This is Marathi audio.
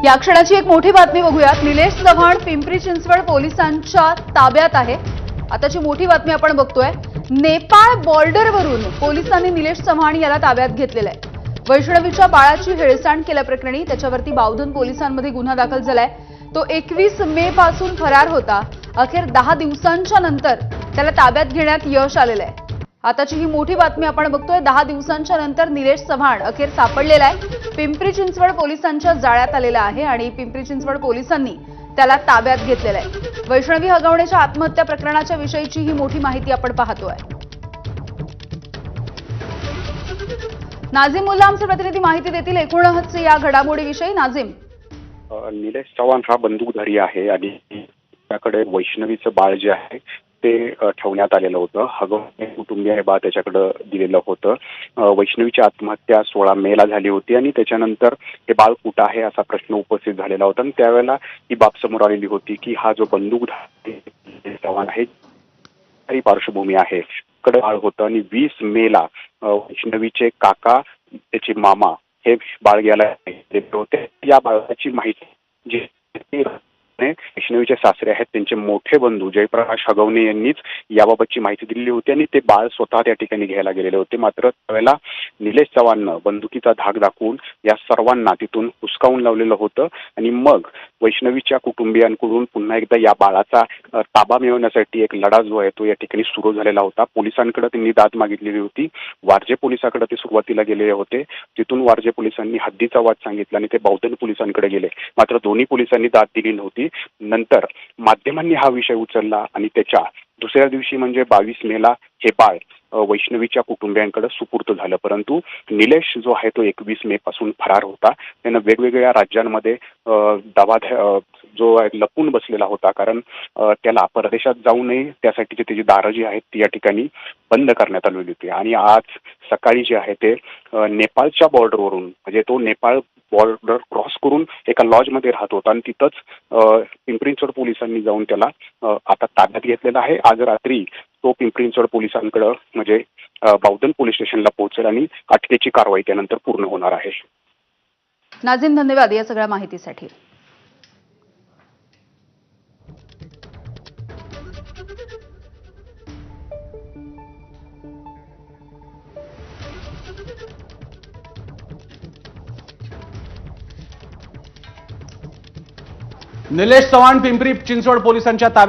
या क्षणाची एक मोठी बातमी बघूयात। निलेश चव्हाण पिंपरी चिंचवड पोलिसांच्या ताब्यात आहे। आताची मोठी बातमी आपण बघतोय। नेपाळ बॉर्डरवरून पोलिसांनी निलेश चव्हाण याला ताब्यात घेतलेलं आहे। वैष्णवीच्या बाळाची हेळसांड केल्याप्रकरणी त्याच्यावरती बावधन पोलिसांमध्ये गुन्हा दाखल झालाय। तो 21 मे पासून फरार होता। अखेर 10 दिवसांच्या नंतर त्याला ताब्यात घेण्यात यश आलेलं आहे। आताची ही मोठी बातमी आपण बघतोय। 10 दिवसांच्या नंतर निलेश चव्हाण अखेर सापडलेला आहे। पिंपरी चिंचवड पोलिसांच्या जाळ्यात आलेला आहे आणि पिंपरी चिंचवड पोलिसांनी त्याला ताब्यात घेतलेला आहे। वैष्णवी हगवणेच्या आत्महत्या प्रकरणाच्या विषयीची ही मोठी माहिती आपण पाहतोय। नाझिम मुल्ला आमचे प्रतिनिधी माहिती देतील एकूणच या घडामोडीविषयी। नाझिम, निलेश चव्हाण हा बंदूकधारी आहे आणि त्याकडे वैष्णवीचं बाळ जे आहे ते ठेवण्यात आलेलं होतं। हगवणे कुटुंबीय हे बाळ त्याच्याकडे दिलेलं होतं। वैष्णवीची आत्महत्या 16 मेला झाली होती आणि त्याच्यानंतर हे बाळ कुठं आहे असा प्रश्न उपस्थित झालेला होता आणि त्यावेळेला ही बाब समोर आलेली होती की हा जो बंदूकधारी चव्हाण आहे ही पार्श्वभूमी आहे कडे बाळ होतं आणि 20 मेला वैष्णवीचे काका त्याचे मामा हे बाळ घ्यायला होते। या बाळाची माहिती जी वैष्णवीचे सासरे आहेत त्यांचे मोठे बंधू जयप्रकाश हगवणे यांनीच याबाबतची माहिती दिलेली होती आणि ते बाळ स्वतः त्या ठिकाणी घ्यायला गेलेले होते। मात्र त्यावेळेला निलेश चव्हाणनं बंदुकीचा धाक दाखवून या सर्वांना तिथून हुसकावून लावलेलं होतं आणि मग वैष्णवीच्या कुटुंबियांकडून पुन्हा एकदा या बाळाचा ताबा मिळवण्यासाठी एक लढा जो आहे तो या ठिकाणी सुरू झालेला होता। पोलिसांकडे त्यांनी दाद मागितलेली होती। वारजे पोलिसांकडे ते सुरुवातीला गेलेले होते। तिथून वारजे पोलिसांनी हद्दीचा वाद सांगितला आणि ते बावधन पोलिसांकडे गेले। मात्र दोन्ही पोलिसांनी दाद दिली नव्हती। नंतर माध्यमांनी हा विषय उचलला आणि त्याच्या दुसऱ्या दिवशी म्हणजे 22 मेला हे बाळ वैष्णवीच्या कुटुंबियांकडे सुपूर्त झालं। परंतु निलेश जो आहे तो 21 मे पासून फरार होता। त्यानं वेगवेगळ्या राज्यांमध्ये जो लपून बसलेला होता, कारण त्याला परदेशात जाऊ नये त्यासाठीची त्याची दारं जी आहेत ती या ठिकाणी बंद करण्यात आलेली होती। आणि आज सकाळी जे आहे ते नेपाळच्या बॉर्डरवरून म्हणजे तो नेपाळ बॉर्डर क्रॉस करून एका लॉजमध्ये राहत होता आणि तिथंच पिंपरी चिंचवड पोलिसांनी जाऊन त्याला आता ताब्यात घेतलेला आहे। आज रात्री तो पिंपरी चिंचवड पोलिसांकडे म्हणजे बावधन पोलीस स्टेशनला पोहोचेल आणि अटकेची कारवाई त्यानंतर पूर्ण होणार आहे। नाझिम, धन्यवाद या सगळ्या माहितीसाठी। निलेश चव्हाण पिंपरी चिंचवड पोलिसांच्या ताब्यात